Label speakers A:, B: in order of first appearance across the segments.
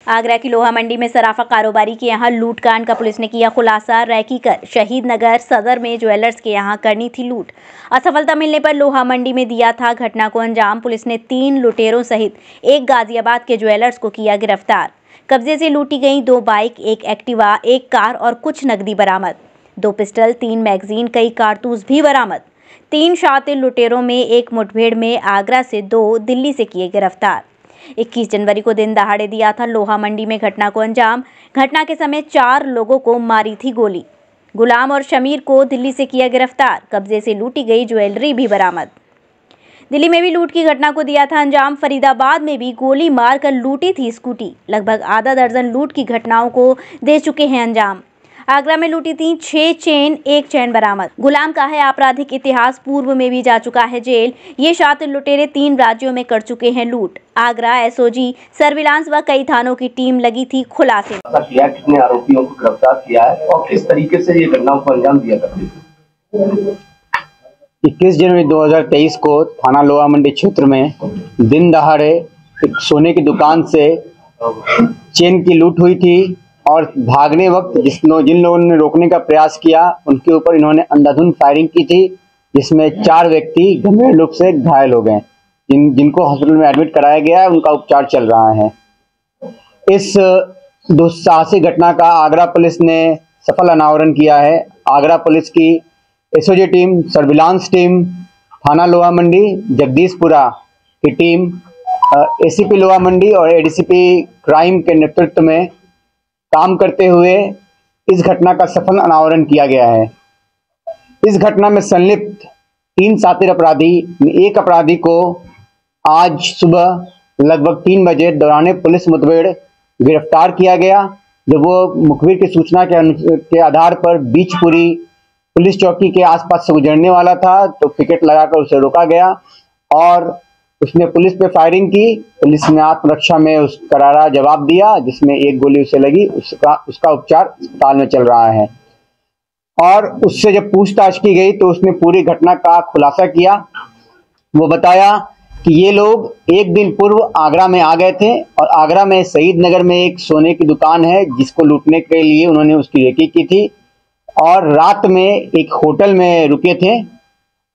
A: आगरा की लोहा मंडी में सराफा कारोबारी के यहां लूटकांड का पुलिस ने किया खुलासा। रैकी कर शहीद नगर सदर में ज्वेलर्स के यहां करनी थी लूट। असफलता मिलने पर लोहा मंडी में दिया था घटना को अंजाम। पुलिस ने 3 लुटेरों सहित एक गाजियाबाद के ज्वेलर्स को किया गिरफ्तार। कब्जे से लूटी गई 2 बाइक, 1 एक्टिवा, 1 कार और कुछ नकदी बरामद। 2 पिस्टल, 3 मैगजीन, कई कारतूस भी बरामद। 3 शातिर लुटेरों में एक मुठभेड़ में आगरा से 2, दिल्ली से किए गिरफ्तार। 21 जनवरी को दिन दहाड़े दिया था लोहा मंडी में घटना को अंजाम। घटना के समय 4 लोगों को मारी थी गोली। गुलाम और शमीर को दिल्ली से किया गिरफ्तार। कब्जे से लूटी गई ज्वेलरी भी बरामद। दिल्ली में भी लूट की घटना को दिया था अंजाम। फरीदाबाद में भी गोली मारकर लूटी थी स्कूटी। लगभग आधा दर्जन लूट की घटनाओं को दे चुके हैं अंजाम। आगरा में लूटी थी 6 चेन, 1 चैन बरामद। गुलाम का है आपराधिक इतिहास, पूर्व में भी जा चुका है जेल। ये शातिर लुटेरे 3 राज्यों में कर चुके हैं लूट। आगरा एसओजी सर्विलांस व कई थानों की टीम लगी थी खुलासे।
B: कितने आरोपियों को गिरफ्तार किया है और किस तरीके से ये घटनाओं को अंजाम दिया करते थे?
C: 21 जनवरी 2023 को थाना लोहा मंडी क्षेत्र में दिन दहाड़े एक सोने की दुकान से चेन की लूट हुई थी और भागने वक्त जिन लोगों ने रोकने का प्रयास किया उनके ऊपर इन्होंने अंधाधुंध फायरिंग की थी, जिसमें 4 व्यक्ति गंभीर रूप से घायल हो गए। जिनको हॉस्पिटल में एडमिट कराया गया है, उनका उपचार चल रहा है। इस दुस्साहसिक घटना का आगरा पुलिस ने सफल अनावरण किया है। आगरा पुलिस की एसओजी टीम, सर्विलांस टीम, थाना लोहा मंडी, जगदीशपुरा की टीम, एसीपी लोहा मंडी और एडीसीपी क्राइम के नेतृत्व में काम करते हुए इस घटना का सफल अनावरण किया गया है। इस घटना में संलिप्त 3 शातिर अपराधी में एक अपराधी को आज सुबह लगभग 3 बजे दौरान पुलिस मुठभेड़ गिरफ्तार किया गया। जब वो मुखबिर की सूचना के आधार पर बीचपुरी पुलिस चौकी के आसपास से गुजरने वाला था तो पिकेट लगाकर उसे रोका गया और उसने पुलिस पे फायरिंग की। पुलिस ने आत्मरक्षा में उस करारा जवाब दिया, जिसमें 1 गोली उसे लगी। उसका उपचार अस्पताल में चल रहा है। और उससे जब पूछताछ की गई तो उसने पूरी घटना का खुलासा किया। वो बताया कि ये लोग 1 दिन पूर्व आगरा में आ गए थे और आगरा में शहीद नगर में एक सोने की दुकान है जिसको लूटने के लिए उन्होंने उसकी रेकी की थी और रात में एक होटल में रुके थे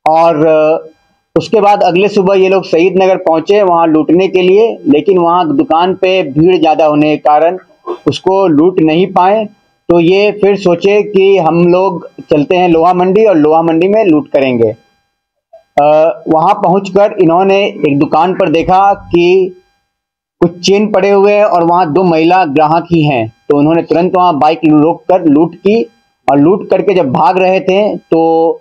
C: और उसके बाद अगले सुबह ये लोग शहीद नगर पहुंचे वहां लूटने के लिए, लेकिन वहां दुकान पे भीड़ ज्यादा होने के कारण उसको लूट नहीं पाए। तो ये फिर सोचे कि हम लोग चलते हैं लोहा मंडी और लोहा मंडी में लूट करेंगे। वहां पहुंचकर इन्होंने एक दुकान पर देखा कि कुछ चेन पड़े हुए हैं और वहां 2 महिला ग्राहक ही हैं। तो उन्होंने तुरंत वहां बाइक रोककर लूट की और लूट करके जब भाग रहे थे तो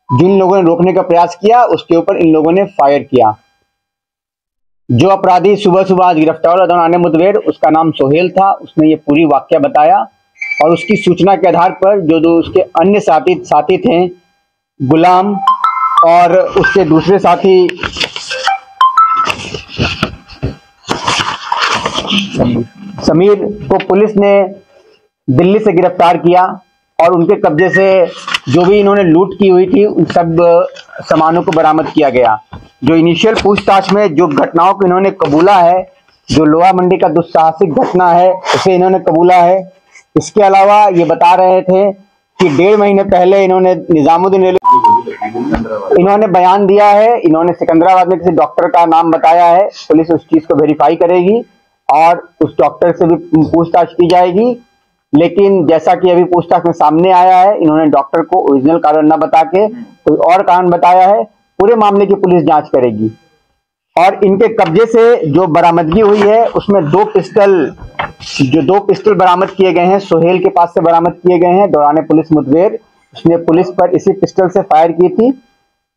C: जिन लोगों ने रोकने का प्रयास किया उसके ऊपर इन लोगों ने फायर किया। जो अपराधी सुबह सुबह आज गिरफ्तार हुआ दौरान मुठभेड़, उसका नाम सोहेल था। उसने ये पूरी वाकया बताया और उसकी सूचना के आधार पर जो उसके अन्य साथी थे, गुलाम और उसके दूसरे साथी समीर को पुलिस ने दिल्ली से गिरफ्तार किया और उनके कब्जे से जो भी इन्होंने लूट की हुई थी उन सब सामानों को बरामद किया गया। जो इनिशियल पूछताछ में जो घटनाओं को इन्होंने कबूला है, जो लोहा मंडी का दुस्साहसिक घटना है उसे इन्होंने कबूला है। इसके अलावा ये बता रहे थे कि 1.5 महीने पहले इन्होंने निजामुद्दीन इन्होंने बयान दिया है। इन्होंने सिकंदराबाद में किसी डॉक्टर का नाम बताया है। पुलिस उस चीज को वेरीफाई करेगी और उस डॉक्टर से भी पूछताछ की जाएगी। लेकिन जैसा कि अभी पूछताछ में सामने आया है, इन्होंने डॉक्टर को ओरिजिनल कारण न बता के कोई और कारण बताया है। पूरे मामले की पुलिस जांच करेगी और इनके कब्जे से जो बरामदगी हुई है उसमें 2 पिस्टल बरामद किए गए हैं। सोहेल के पास से बरामद किए गए हैं दौरान पुलिस मुठभेड़। उसने पुलिस पर इसी पिस्टल से फायर की थी।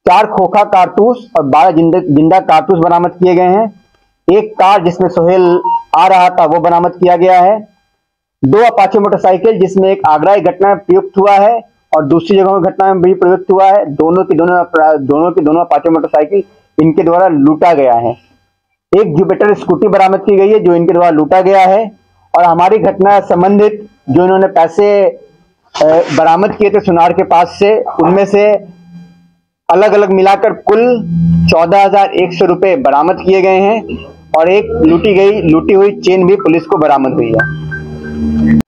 C: 4 खोखा कारतूस और 12 जिंदा कारतूस बरामद किए गए हैं। 1 कार जिसमें सोहेल आ रहा था वो बरामद किया गया है। 2 अपाचे मोटरसाइकिल जिसमें एक आगरा की घटना में प्रयुक्त हुआ है और दूसरी जगहों की घटना में भी प्रयुक्त हुआ है। दोनों की दोनों अपाचे मोटरसाइकिल इनके द्वारा लूटा गया है। 1 जुपिटर स्कूटी बरामद की गई है जो इनके द्वारा लूटा गया है। और हमारी घटना संबंधित जो इन्होंने पैसे बरामद किए थे सुनार के पास से, उनमें से अलग अलग मिलाकर कुल 14,100 रुपए बरामद किए गए हैं और एक लूटी हुई चेन भी पुलिस को बरामद हुई है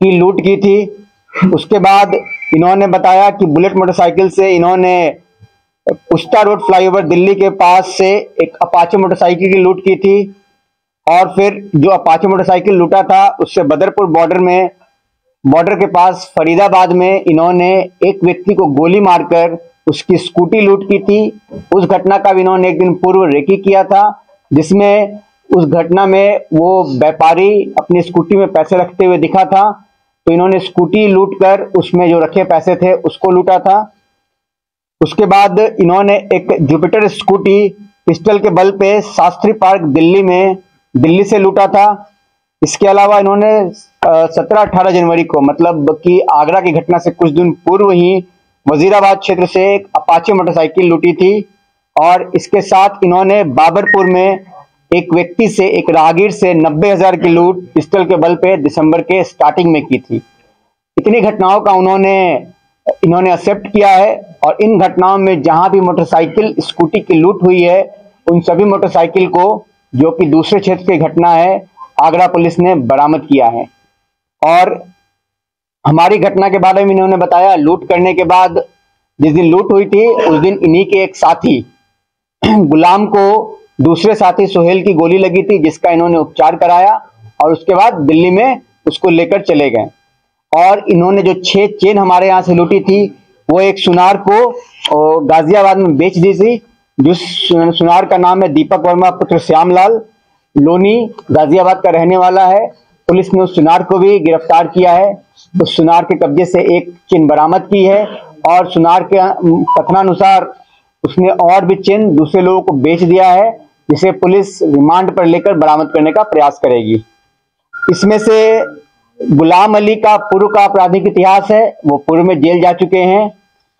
C: कि लूट की थी। उसके बाद इन्होंने बताया कि बुलेट मोटरसाइकिल से इन्होंने पुस्ता रोड फ्लाईओवर दिल्ली के पास से एक अपाचे मोटरसाइकिल की लूट की थी और फिर जो अपाचे मोटरसाइकिल लूटा था उससे बदरपुर बॉर्डर के पास फरीदाबाद में इन्होंने एक व्यक्ति को गोली मारकर उसकी स्कूटी लूट की थी। उस घटना का भी इन्होंने एक दिन पूर्व रेकी किया था, जिसमें उस घटना में वो व्यापारी अपनी स्कूटी में पैसे रखते हुए दिखा था, तो इन्होंने स्कूटी लूटकर उसमें जो रखे पैसे थे उसको लूटा था। उसके बाद इन्होंने एक जुपिटर स्कूटी पिस्टल के बल पे शास्त्री पार्क दिल्ली से लूटा था। इसके अलावा इन्होंने 17-18 जनवरी को, मतलब कि आगरा की घटना से कुछ दिन पूर्व ही वजीराबाद क्षेत्र से एक अपाचे मोटरसाइकिल लूटी थी और इसके साथ इन्होंने बाबरपुर में एक व्यक्ति से, एक राहगीर से 90,000 की लूट पिस्टल के बल पे दिसंबर के स्टार्टिंग में की थी। इतनी घटनाओं का इन्होंने एक्सेप्ट किया है और इन घटनाओं में जहां भी मोटरसाइकिल स्कूटी की लूट हुई है उन सभी मोटरसाइकिल को, जो कि दूसरे क्षेत्र की घटना है, आगरा पुलिस ने बरामद किया है। और हमारी घटना के बारे में इन्होंने बताया, लूट करने के बाद जिस दिन लूट हुई थी उस दिन इन्हीं के एक साथी गुलाम को दूसरे साथी सोहेल की गोली लगी थी, जिसका इन्होंने उपचार कराया और उसके बाद दिल्ली में उसको लेकर चले गए। और इन्होंने जो 6 चेन हमारे यहाँ से लूटी थी वो एक सुनार को गाजियाबाद में बेच दी थी, जिस सुनार का नाम है दीपक वर्मा पुत्र श्यामलाल, लोनी गाजियाबाद का रहने वाला है। पुलिस ने उस सुनार को भी गिरफ्तार किया है। उस सुनार के कब्जे से एक चेन बरामद की है और सुनार के कथनानुसार उसने और भी चेन दूसरे लोगों को बेच दिया है, जिसे पुलिस रिमांड पर लेकर बरामद करने का प्रयास करेगी। इसमें से गुलाम अली का पूर्व का आपराधिक इतिहास है, वो पूर्व में जेल जा चुके हैं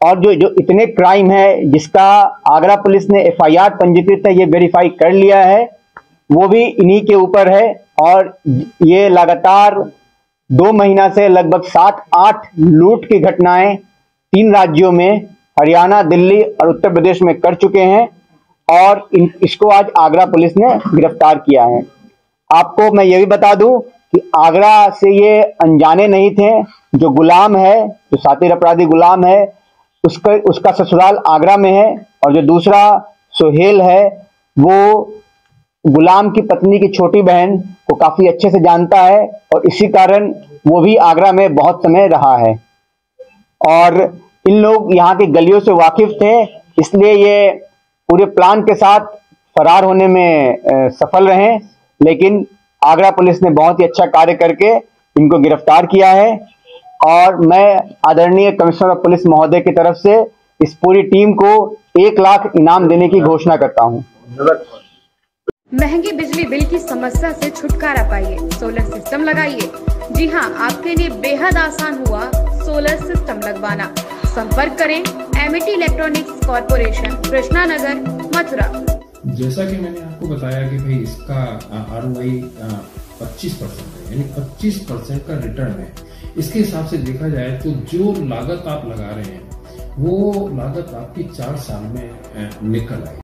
C: और जो इतने क्राइम है जिसका आगरा पुलिस ने FIR पंजीकृत है, ये वेरीफाई कर लिया है, वो भी इन्हीं के ऊपर है। और ये लगातार 2 महीना से लगभग 7-8 लूट की घटनाएं 3 राज्यों में, हरियाणा, दिल्ली और उत्तर प्रदेश में कर चुके हैं और इसको आज आगरा पुलिस ने गिरफ्तार किया है। आपको मैं ये भी बता दूं कि आगरा से ये अनजाने नहीं थे। जो गुलाम है, जो साथी अपराधी गुलाम है, उसका ससुराल आगरा में है और जो दूसरा सोहेल है वो गुलाम की पत्नी की छोटी बहन को काफी अच्छे से जानता है और इसी कारण वो भी आगरा में बहुत समय रहा है और इन लोग यहाँ की गलियों से वाकिफ थे, इसलिए ये पूरे प्लान के साथ फरार होने में सफल रहे। लेकिन आगरा पुलिस ने बहुत ही अच्छा कार्य करके इनको गिरफ्तार किया है और मैं आदरणीय कमिश्नर ऑफ पुलिस महोदय की तरफ से इस पूरी टीम को 1 लाख इनाम देने की घोषणा करता हूं।
D: महंगी बिजली बिल की समस्या से छुटकारा पाइए, सोलर सिस्टम लगाइए। जी हां, आपके लिए बेहद आसान हुआ सोलर सिस्टम लगवाना। संपर्क करें Amity electronics corporation, Krishna Nagar, Mathura.
E: जैसा कि मैंने आपको बताया कि भाई इसका ROI 25% है, यानी 25% का रिटर्न है। इसके हिसाब से देखा जाए तो जो लागत आप लगा रहे हैं वो लागत आपकी 4 साल में निकल आएगी।